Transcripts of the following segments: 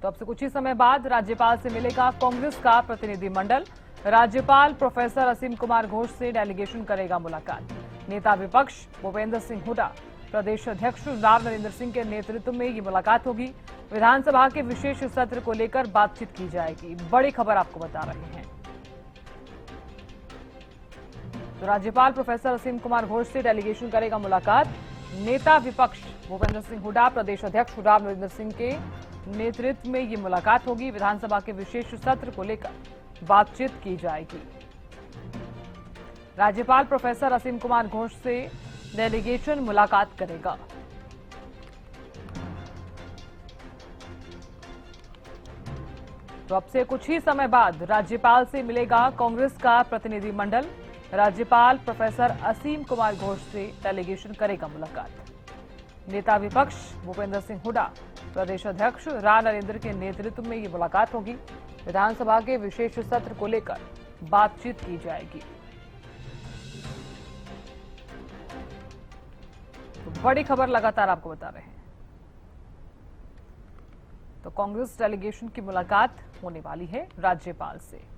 तो अब से कुछ ही समय बाद राज्यपाल से मिलेगा कांग्रेस का प्रतिनिधिमंडल। राज्यपाल प्रोफेसर असीम कुमार घोष से डेलीगेशन करेगा मुलाकात। नेता विपक्ष भूपेंद्र सिंह हुड्डा, प्रदेश अध्यक्ष राव नरेंद्र सिंह के नेतृत्व में ये मुलाकात होगी। विधानसभा के विशेष सत्र को लेकर बातचीत की जाएगी। बड़ी खबर आपको बता रहे हैं। तो राज्यपाल प्रोफेसर असीम कुमार घोष से डेलीगेशन करेगा मुलाकात। नेता विपक्ष भूपेंद्र सिंह हुड्डा, प्रदेश अध्यक्ष राव नरेंद्र सिंह के नेतृत्व में ये मुलाकात होगी। विधानसभा के विशेष सत्र को लेकर बातचीत की जाएगी। राज्यपाल प्रोफेसर असीम कुमार घोष से डेलीगेशन मुलाकात करेगा। तो अब से कुछ ही समय बाद राज्यपाल से मिलेगा कांग्रेस का प्रतिनिधिमंडल। राज्यपाल प्रोफेसर असीम कुमार घोष से डेलीगेशन करेगा मुलाकात। नेता विपक्ष भूपेंद्र सिंह हुड्डा, प्रदेश अध्यक्ष राव नरेंद्र के नेतृत्व में ये मुलाकात होगी। विधानसभा के विशेष सत्र को लेकर बातचीत की जाएगी। तो बड़ी खबर लगातार आपको बता रहे हैं। तो कांग्रेस डेलीगेशन की मुलाकात होने वाली है राज्यपाल से।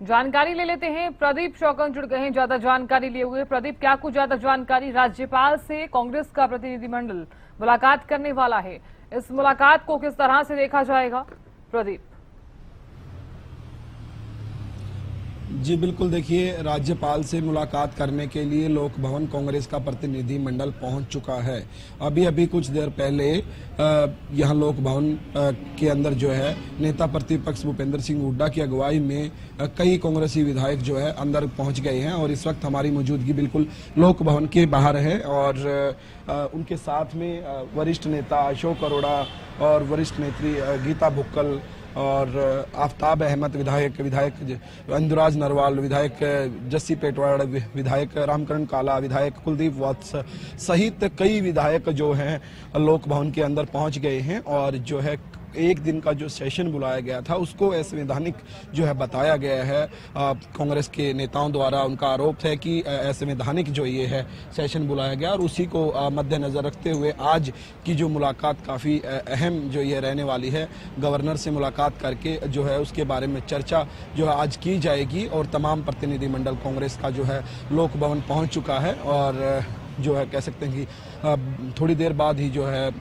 जानकारी ले लेते हैं। प्रदीप शौकन जुड़ गए हैं ज्यादा जानकारी लिए हुए। प्रदीप, क्या कुछ ज्यादा जानकारी? राज्यपाल से कांग्रेस का प्रतिनिधिमंडल मुलाकात करने वाला है, इस मुलाकात को किस तरह से देखा जाएगा? प्रदीप जी बिल्कुल, देखिए, राज्यपाल से मुलाकात करने के लिए लोक भवन कांग्रेस का प्रतिनिधि मंडल पहुंच चुका है। अभी अभी कुछ देर पहले यहां लोक भवन के अंदर जो है नेता प्रतिपक्ष भूपेंद्र सिंह हुड्डा की अगुवाई में कई कांग्रेसी विधायक जो है अंदर पहुंच गए हैं और इस वक्त हमारी मौजूदगी बिल्कुल लोक भवन के बाहर है। और उनके साथ में वरिष्ठ नेता अशोक अरोड़ा और वरिष्ठ नेत्री गीता भुक्कल और आफ्ताब अहमद विधायक इंदुराज नरवाल, विधायक जस्सी पेटवाड़, विधायक रामकरण काला, विधायक कुलदीप वत्स सहित कई विधायक जो हैं लोक भवन के अंदर पहुंच गए हैं। और जो है एक दिन का जो सेशन बुलाया गया था उसको असंवैधानिक जो है बताया गया है। कांग्रेस के नेताओं द्वारा उनका आरोप है कि असंवैधानिक जो ये है सेशन बुलाया गया और उसी को मद्देनजर रखते हुए आज की जो मुलाकात काफ़ी अहम जो ये रहने वाली है। गवर्नर से मुलाकात करके जो है उसके बारे में चर्चा जो है आज की जाएगी और तमाम प्रतिनिधिमंडल कांग्रेस का जो है लोक भवन पहुँच चुका है। और जो है कह सकते हैं कि थोड़ी देर बाद ही जो है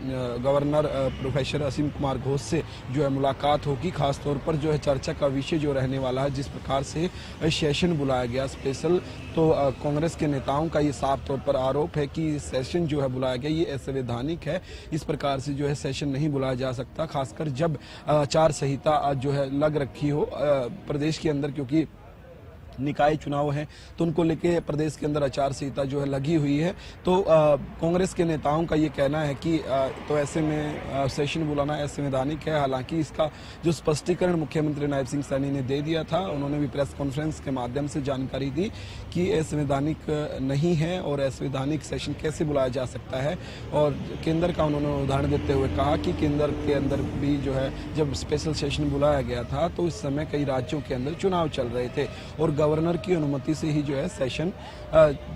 गवर्नर प्रोफेसर असीम कुमार घोष से जो है मुलाकात होगी। खास तौर पर जो है चर्चा का विषय जो रहने वाला है, जिस प्रकार से सेशन बुलाया गया स्पेशल, तो कांग्रेस के नेताओं का ये साफ तौर पर आरोप है कि सेशन जो है बुलाया गया ये असंवैधानिक है। इस प्रकार से जो है सेशन नहीं बुलाया जा सकता, खासकर जब आचार संहिता जो है लग रखी हो प्रदेश के अंदर, क्योंकि निकाय चुनाव है तो उनको लेके प्रदेश के अंदर आचार संहिता जो है लगी हुई है। तो कांग्रेस के नेताओं का ये कहना है कि तो ऐसे में सेशन बुलाना असंवैधानिक है। हालांकि इसका जो स्पष्टीकरण मुख्यमंत्री नायब सिंह सैनी ने दे दिया था, उन्होंने भी प्रेस कॉन्फ्रेंस के माध्यम से जानकारी दी कि असंवैधानिक नहीं है और असंवैधानिक सेशन कैसे बुलाया जा सकता है। और केंद्र का उन्होंने उदाहरण देते हुए कहा कि केंद्र के अंदर भी जो है जब स्पेशल सेशन बुलाया गया था तो इस समय कई राज्यों के अंदर चुनाव चल रहे थे और गवर्नर की अनुमति से ही जो है सेशन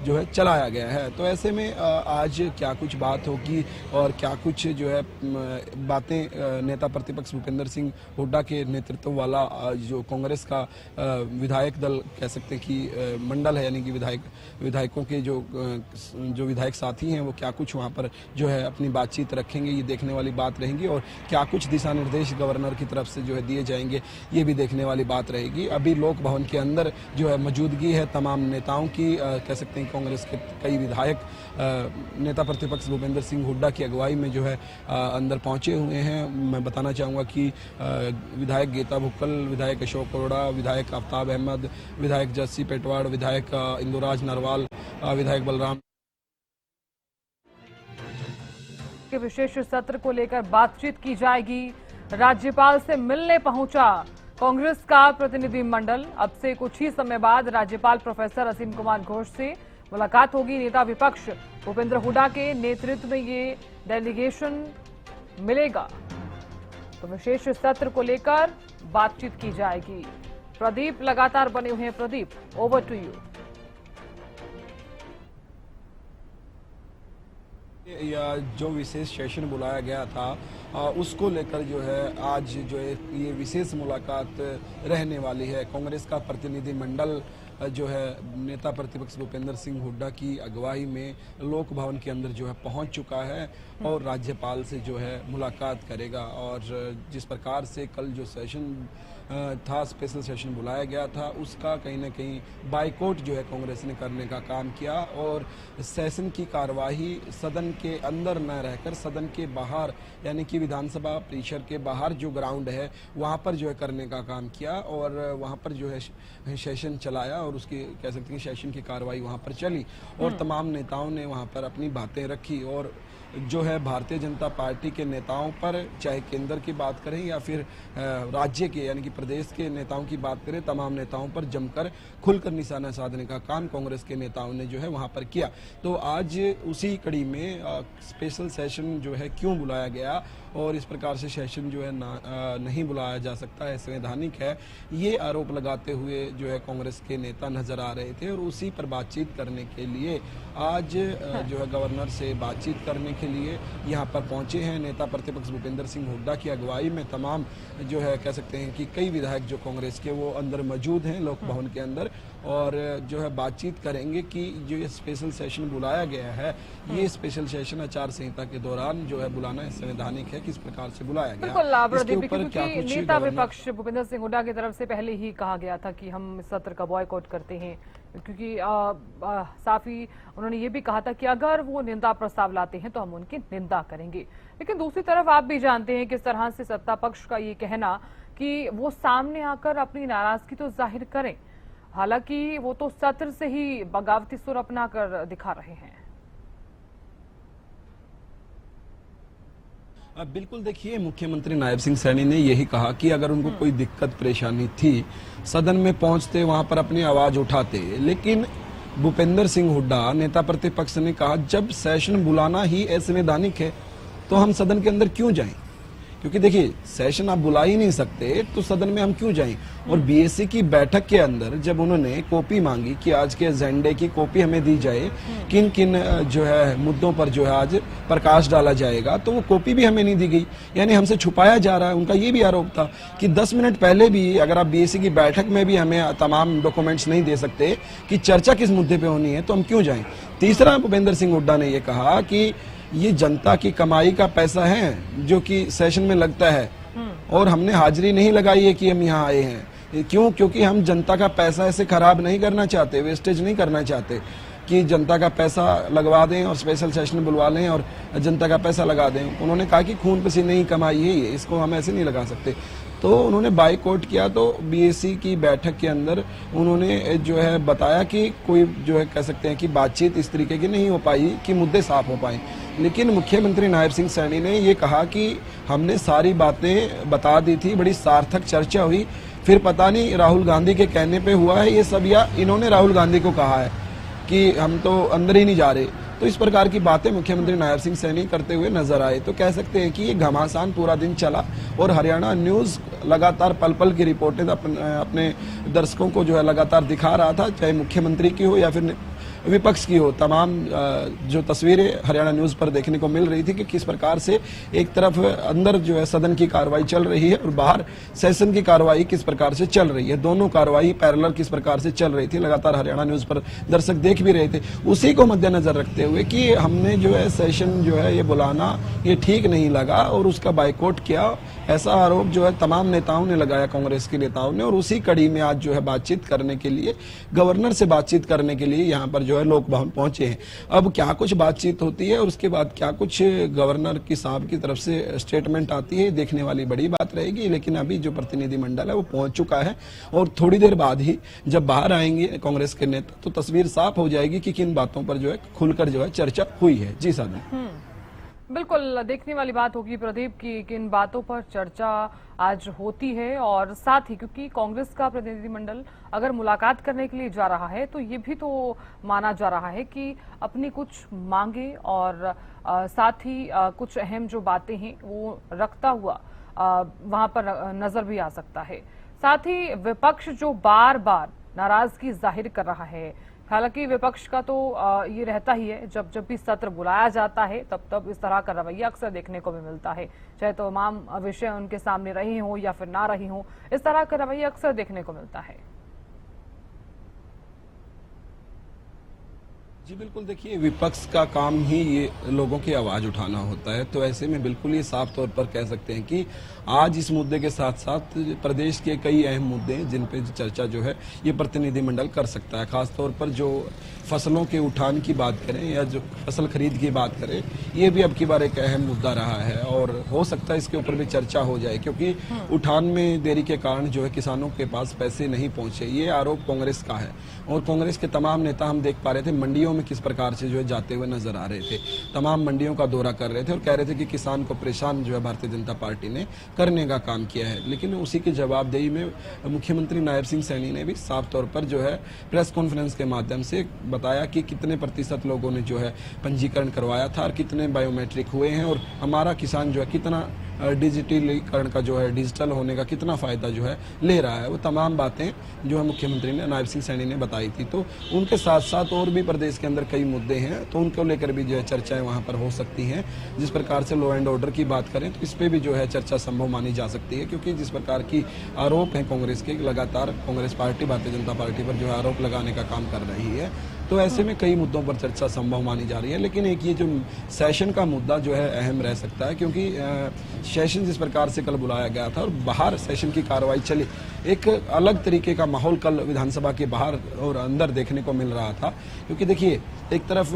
जो है चलाया गया है। तो ऐसे में आज क्या कुछ बात होगी और क्या कुछ जो है बातें नेता प्रतिपक्ष भूपेंद्र सिंह हुड्डा के नेतृत्व वाला जो कांग्रेस का विधायक दल कह सकते हैं कि मंडल है, यानी कि विधायकों के जो विधायक साथी हैं वो क्या कुछ वहाँ पर जो है अपनी बातचीत रखेंगे, ये देखने वाली बात रहेगी। और क्या कुछ दिशा निर्देश गवर्नर की तरफ से जो है दिए जाएंगे, ये भी देखने वाली बात रहेगी। अभी लोक भवन के अंदर जो है मौजूदगी है तमाम नेताओं की, कह सकते हैं कांग्रेस के कई विधायक नेता प्रतिपक्ष भूपेंद्र सिंह हुड्डा की अगुवाई में जो है अंदर पहुंचे हुए हैं। मैं बताना चाहूँगा कि विधायक गीता भुक्कल, विधायक अशोक अरोड़ा, विधायक आफ्ताब अहमद, विधायक जस्सी पेटवाड़, विधायक इंदुराज नरवाल, विधायक बलराम के विशेष सत्र को लेकर बातचीत की जाएगी। राज्यपाल से मिलने पहुंचा कांग्रेस का प्रतिनिधिमंडल। अब से कुछ ही समय बाद राज्यपाल प्रोफेसर असीम कुमार घोष से मुलाकात होगी। नेता विपक्ष भूपेंद्र हुड्डा के नेतृत्व में ये डेलीगेशन मिलेगा तो विशेष सत्र को लेकर बातचीत की जाएगी। प्रदीप लगातार बने हुए हैं। Pradeep, over to you. या जो विशेष सेशन बुलाया गया था उसको लेकर जो है आज जो है ये विशेष मुलाकात रहने वाली है। कांग्रेस का प्रतिनिधि मंडल जो है नेता प्रतिपक्ष भूपेंद्र सिंह हुड्डा की अगुवाई में लोक भवन के अंदर जो है पहुंच चुका है और राज्यपाल से जो है मुलाकात करेगा। और जिस प्रकार से कल जो सेशन था, स्पेशल सेशन बुलाया गया था, उसका कहीं ना कहीं बाइकआउट जो है कांग्रेस ने करने का काम किया और सेशन की कार्यवाही सदन के अंदर न रहकर सदन के बाहर यानी कि विधानसभा परिसर के बाहर जो ग्राउंड है वहां पर जो है करने का काम किया और वहां पर जो है सेशन चलाया और उसकी कह सकते हैं सेशन की कार्रवाई वहां पर चली और तमाम नेताओं ने वहां पर अपनी बातें रखी। और जो है भारतीय जनता पार्टी के नेताओं पर, चाहे केंद्र की बात करें या फिर राज्य के यानी कि प्रदेश के नेताओं की बात करें, तमाम नेताओं पर जमकर खुलकर निशाना साधने का काम कांग्रेस के नेताओं ने जो है वहां पर किया। तो आज उसी कड़ी में स्पेशल सेशन जो है क्यों बुलाया गया और इस प्रकार से सेशन जो है नहीं बुलाया जा सकता है, संवैधानिक है, ये आरोप लगाते हुए जो है कांग्रेस के नेता नजर आ रहे थे। और उसी पर बातचीत करने के लिए आज जो है गवर्नर से बातचीत करने के लिए यहाँ पर पहुंचे हैं नेता प्रतिपक्ष भूपेंद्र सिंह हुड्डा की अगुवाई में तमाम जो है कह सकते हैं कि कई विधायक जो कांग्रेस के वो अंदर मौजूद हैं लोक भवन के अंदर और जो है बातचीत करेंगे कि जो ये स्पेशल सेशन बुलाया गया है ये स्पेशल सेशन आचार संहिता के दौरान जो है बुलाना संवैधानिक है, किस प्रकार से बुलाया गया, इसके ऊपर क्या कुछ नेता विपक्ष भूपेंद्र सिंह हुड्डा की तरफ से पहले ही कहा गया था कि हम इस सत्र का बॉयकॉट करते हैं, क्योंकि साफ ही उन्होंने ये भी कहा था कि अगर वो निंदा प्रस्ताव लाते हैं तो हम उनकी निंदा करेंगे। लेकिन दूसरी तरफ आप भी जानते हैं किस तरह से सत्ता पक्ष का ये कहना कि वो सामने आकर अपनी नाराजगी तो जाहिर करें, हालांकि वो तो सत्र से ही बगावती सुर अपना कर दिखा रहे हैं। बिल्कुल, देखिए मुख्यमंत्री नायब सिंह सैनी ने यही कहा कि अगर उनको कोई दिक्कत परेशानी थी सदन में पहुंचते, वहां पर अपनी आवाज उठाते। लेकिन भूपेंद्र सिंह हुड्डा नेता प्रतिपक्ष ने कहा जब सेशन बुलाना ही असंवैधानिक है तो हम सदन के अंदर क्यों जाएं, क्योंकि देखिए सेशन आप बुला ही नहीं सकते तो सदन में हम क्यों जाएं। और बीएससी की बैठक के अंदर जब उन्होंने कॉपी मांगी कि आज के एजेंडे की कॉपी हमें दी जाए, किन किन जो है मुद्दों पर जो है आज प्रकाश डाला जाएगा, तो वो कॉपी भी हमें नहीं दी गई, यानी हमसे छुपाया जा रहा है। उनका ये भी आरोप था कि 10 मिनट पहले भी अगर आप बीएससी की बैठक में भी हमें तमाम डॉक्यूमेंट्स नहीं दे सकते कि चर्चा किस मुद्दे पे होनी है तो हम क्यों जाएं। तीसरा, भूपेंद्र सिंह हुड्डा ने ये कहा कि ये जनता की कमाई का पैसा है जो कि सेशन में लगता है और हमने हाजिरी नहीं लगाई है कि हम यहाँ आए हैं। क्यों? क्योंकि हम जनता का पैसा ऐसे खराब नहीं करना चाहते, वेस्टेज नहीं करना चाहते कि जनता का पैसा लगवा दें और स्पेशल सेशन बुलवा लें और जनता का पैसा लगा दें। उन्होंने कहा कि खून पसीने ही कमाई है ये, इसको हम ऐसे नहीं लगा सकते। तो उन्होंने बाइकआउट किया। तो बीएससी की बैठक के अंदर उन्होंने जो है बताया कि कोई जो है कह सकते हैं कि बातचीत इस तरीके की नहीं हो पाई कि मुद्दे साफ हो पाए। लेकिन मुख्यमंत्री नायब सिंह सैनी ने ये कहा कि हमने सारी बातें बता दी थी, बड़ी सार्थक चर्चा हुई, फिर पता नहीं राहुल गांधी के कहने पे हुआ है ये सब या इन्होंने राहुल गांधी को कहा है कि हम तो अंदर ही नहीं जा रहे। तो इस प्रकार की बातें मुख्यमंत्री नायब सिंह सैनी करते हुए नजर आए। तो कह सकते हैं कि ये घमासान पूरा दिन चला और हरियाणा न्यूज लगातार पल पल की रिपोर्टें अपने दर्शकों को जो है लगातार दिखा रहा था, चाहे मुख्यमंत्री की हो या फिर विपक्ष की हो। तमाम जो तस्वीरें हरियाणा न्यूज पर देखने को मिल रही थी कि किस प्रकार से एक तरफ अंदर जो है सदन की कार्रवाई चल रही है और बाहर सेशन की कार्रवाई किस प्रकार से चल रही है, दोनों कार्रवाई पैरेलल किस प्रकार से चल रही थी, लगातार हरियाणा न्यूज पर दर्शक देख भी रहे थे। उसी को मद्देनजर रखते हुए कि हमने जो है सेशन जो है ये बुलाना ये ठीक नहीं लगा और उसका बाइकआउट किया, ऐसा आरोप जो है तमाम नेताओं ने लगाया, कांग्रेस के नेताओं ने। और उसी कड़ी में आज जो है बातचीत करने के लिए, गवर्नर से बातचीत करने के लिए यहाँ पर जो है लोक भवन पहुंचे हैं। अब क्या कुछ बातचीत होती है और उसके बाद क्या कुछ गवर्नर की साहब की तरफ से स्टेटमेंट आती है, देखने वाली बड़ी बात रहेगी। लेकिन अभी जो प्रतिनिधि मंडल है वो पहुंच चुका है और थोड़ी देर बाद ही जब बाहर आएंगे कांग्रेस के नेता तो तस्वीर साफ हो जाएगी कि किन बातों पर जो है खुलकर जो है चर्चा हुई है। जी साधन, बिल्कुल देखने वाली बात होगी प्रदीप की किन बातों पर चर्चा आज होती है। और साथ ही क्योंकि कांग्रेस का प्रतिनिधिमंडल अगर मुलाकात करने के लिए जा रहा है तो ये भी तो माना जा रहा है कि अपनी कुछ मांगे और साथ ही कुछ अहम जो बातें हैं वो रखता हुआ वहां पर नजर भी आ सकता है। साथ ही विपक्ष जो बार बार नाराजगी जाहिर कर रहा है, हालांकि विपक्ष का तो ये रहता ही है, जब जब भी सत्र बुलाया जाता है तब तब इस तरह का रवैया अक्सर देखने को भी मिलता है, चाहे तो तमाम विषय उनके सामने रही हो या फिर ना रही हो, इस तरह का रवैया अक्सर देखने को मिलता है। जी बिल्कुल, देखिए विपक्ष का काम ही ये लोगों की आवाज उठाना होता है, तो ऐसे में बिल्कुल ये साफ तौर पर कह सकते हैं कि आज इस मुद्दे के साथ साथ प्रदेश के कई अहम मुद्दे हैं जिन पे चर्चा जो है ये प्रतिनिधिमंडल कर सकता है। खास तौर पर जो फसलों के उठान की बात करें या जो फसल खरीद की बात करें, ये भी अब की बार एक अहम मुद्दा रहा है और हो सकता है इसके ऊपर भी चर्चा हो जाए, क्योंकि उठान में देरी के कारण जो है किसानों के पास पैसे नहीं पहुंचे, ये आरोप कांग्रेस का है। और कांग्रेस के तमाम नेता हम देख पा रहे थे मंडियों में किस प्रकार से जो है जाते हुए नजर आ रहे थे, तमाम मंडियों का दौरा कर रहे थे और कह रहे थे कि किसान को परेशान जो है भारतीय जनता पार्टी ने करने का काम किया है। लेकिन उसी की जवाबदेही में मुख्यमंत्री नायब सिंह सैनी ने भी साफ तौर पर जो है प्रेस कॉन्फ्रेंस के माध्यम से बताया कि कितने प्रतिशत लोगों ने जो है पंजीकरण करवाया था और कितने बायोमेट्रिक हुए हैं और हमारा किसान जो है कितना डिजिटलीकरण का जो है डिजिटल होने का कितना फायदा जो है ले रहा है। वो तमाम बातें जो है मुख्यमंत्री ने नायब सिंह सैनी ने बताई थी। तो उनके साथ साथ और भी प्रदेश के अंदर कई मुद्दे हैं, तो उनको लेकर भी जो है चर्चाएं वहां पर हो सकती हैं। जिस प्रकार से लॉ एंड ऑर्डर की बात करें तो इस पे भी जो है चर्चा संभव मानी जा सकती है, क्योंकि जिस प्रकार की आरोप है कांग्रेस के, लगातार कांग्रेस पार्टी भारतीय जनता पार्टी पर जो है आरोप लगाने का काम कर रही है, तो ऐसे में कई मुद्दों पर चर्चा संभव मानी जा रही है। लेकिन एक ये जो सेशन का मुद्दा जो है अहम रह सकता है, क्योंकि सेशन जिस प्रकार से कल बुलाया गया था और बाहर सेशन की कार्रवाई चली, एक अलग तरीके का माहौल कल विधानसभा के बाहर और अंदर देखने को मिल रहा था। क्योंकि देखिए एक तरफ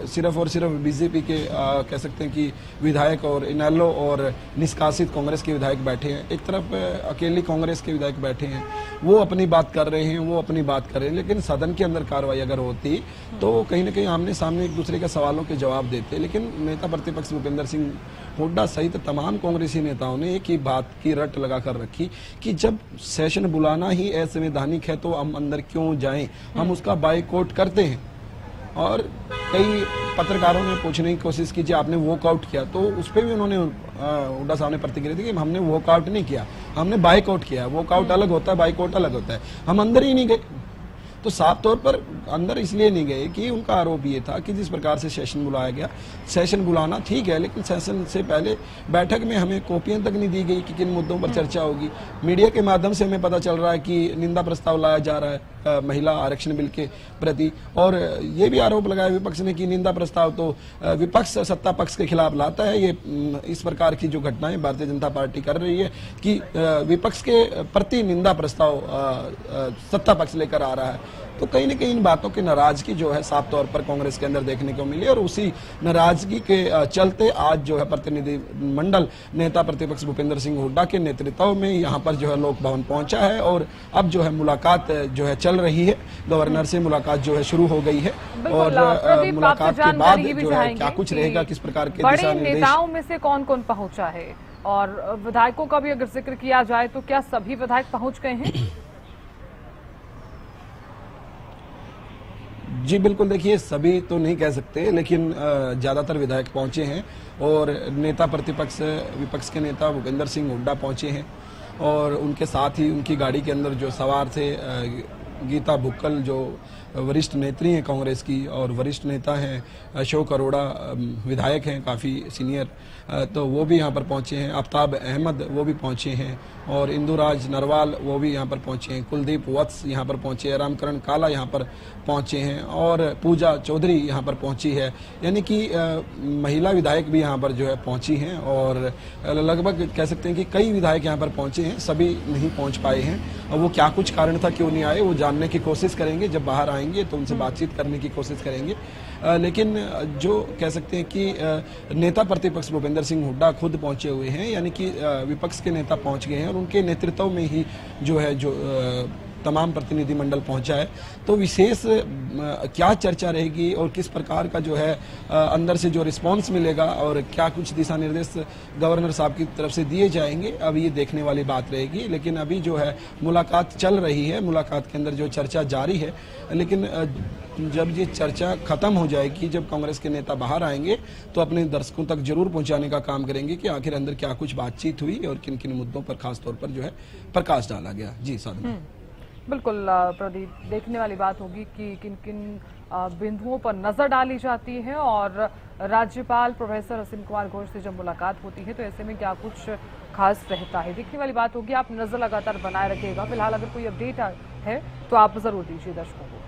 सिर्फ और सिर्फ बीजेपी के कह सकते हैं कि विधायक और इनेलो और निष्कासित कांग्रेस के विधायक बैठे हैं, एक तरफ अकेली कांग्रेस के विधायक बैठे हैं, वो अपनी बात कर रहे हैं, वो अपनी बात कर रहे हैं। लेकिन सदन के अंदर कार्रवाई अगर होती तो कहीं ना कहीं आमने सामने एक दूसरे के सवालों के जवाब देते। लेकिन नेता प्रतिपक्ष भूपेंद्र सिंह हुड्डा सहित तमाम कांग्रेसी नेताओं ने एक ही बात की रट लगाकर रखी कि जब सेशन बुलाना ही असंवैधानिक है तो हम अंदर क्यों जाएं, हम उसका बायकॉट करते हैं। और कई पत्रकारों ने पूछने की कोशिश की, आपने वॉकआउट किया, तो उस पर भी उन्होंने हुड्डा साहब ने प्रतिक्रिया दी कि हमने वॉकआउट नहीं किया, हमने बायकॉट किया। वॉकआउट अलग होता है, बायकॉट अलग होता है। हम अंदर ही नहीं गए। तो साफ तौर पर अंदर इसलिए नहीं गए कि उनका आरोप ये था कि जिस प्रकार से सेशन बुलाया गया, सेशन बुलाना ठीक है, लेकिन सेशन से पहले बैठक में हमें कॉपियां तक नहीं दी गई कि किन मुद्दों पर चर्चा होगी। मीडिया के माध्यम से हमें पता चल रहा है कि निंदा प्रस्ताव लाया जा रहा है महिला आरक्षण बिल के प्रति, और ये भी आरोप लगाया विपक्ष ने कि निंदा प्रस्ताव तो विपक्ष सत्ता पक्ष के खिलाफ लाता है। ये इस प्रकार की जो घटनाएं भारतीय जनता पार्टी कर रही है कि विपक्ष के प्रति निंदा प्रस्ताव सत्ता पक्ष लेकर आ रहा है। तो कहीं न कहीं इन बातों की नाराजगी जो है साफ तौर पर कांग्रेस के अंदर देखने को मिली, और उसी नाराजगी के चलते आज जो है प्रतिनिधि मंडल नेता प्रतिपक्ष भूपेंद्र सिंह हुड्डा के नेतृत्व में यहाँ पर जो है लोक भवन पहुंचा है और अब जो है मुलाकात जो है चल रही है। गवर्नर से मुलाकात जो है शुरू हो गई है और मुलाकात के बाद जो है क्या कुछ रहेगा, किस प्रकार के दिशा निर्देश। नेताओं में से कौन कौन पहुंचा है और विधायकों का भी अगर जिक्र किया जाए तो क्या सभी विधायक पहुंच गए हैं? जी बिल्कुल, देखिए सभी तो नहीं कह सकते, लेकिन ज्यादातर विधायक पहुंचे हैं और नेता प्रतिपक्ष विपक्ष के नेता भूपेंद्र सिंह हुड्डा पहुंचे हैं और उनके साथ ही उनकी गाड़ी के अंदर जो सवार थे गीता भुक्कल जो वरिष्ठ नेत्री हैं कांग्रेस की और वरिष्ठ नेता हैं, अशोक अरोड़ा विधायक हैं काफ़ी सीनियर, तो वो भी यहाँ पर पहुँचे हैं। आफ्ताब अहमद वो भी पहुँचे हैं और इंदुराज नरवाल वो भी यहाँ पर पहुँचे हैं। कुलदीप वत्स यहाँ पर पहुँचे हैं, रामकरण काला यहाँ पर पहुँचे हैं और पूजा चौधरी यहाँ पर पहुँची है। यानी कि महिला विधायक भी यहाँ पर जो है पहुँची हैं और लगभग कह सकते हैं कि कई विधायक यहाँ पर पहुँचे हैं, सभी नहीं पहुँच पाए हैं। और वो क्या कुछ कारण था, क्यों नहीं आए, वो जानने की कोशिश करेंगे। जब बाहर आएंगे तो उनसे बातचीत करने की कोशिश करेंगे। लेकिन जो कह सकते हैं कि नेता प्रतिपक्ष भूपेंद्र सिंह हुड्डा खुद पहुंचे हुए हैं, यानी कि विपक्ष के नेता पहुंच गए हैं और उनके नेतृत्व में ही जो है जो तमाम प्रतिनिधिमंडल पहुंचा है। तो विशेष क्या चर्चा रहेगी और किस प्रकार का जो है अंदर से जो रिस्पांस मिलेगा और क्या कुछ दिशा निर्देश गवर्नर साहब की तरफ से दिए जाएंगे, अब ये देखने वाली बात रहेगी। लेकिन अभी जो है मुलाकात चल रही है, मुलाकात के अंदर जो चर्चा जारी है, लेकिन जब ये चर्चा खत्म हो जाएगी, जब कांग्रेस के नेता बाहर आएंगे तो अपने दर्शकों तक जरूर पहुंचाने का काम करेंगे कि आखिर अंदर क्या कुछ बातचीत हुई और किन किन मुद्दों पर खास तौर पर जो है प्रकाश डाला गया। जी साधना। बिल्कुल प्रदीप, देखने वाली बात होगी कि किन किन बिंदुओं पर नजर डाली जाती है और राज्यपाल प्रोफेसर असीम कुमार घोष से जब मुलाकात होती है तो ऐसे में क्या कुछ खास रहता है, देखने वाली बात होगी। आप नजर लगातार बनाए रखिएगा। फिलहाल अगर कोई अपडेट है तो आप जरूर दीजिए दर्शकों को।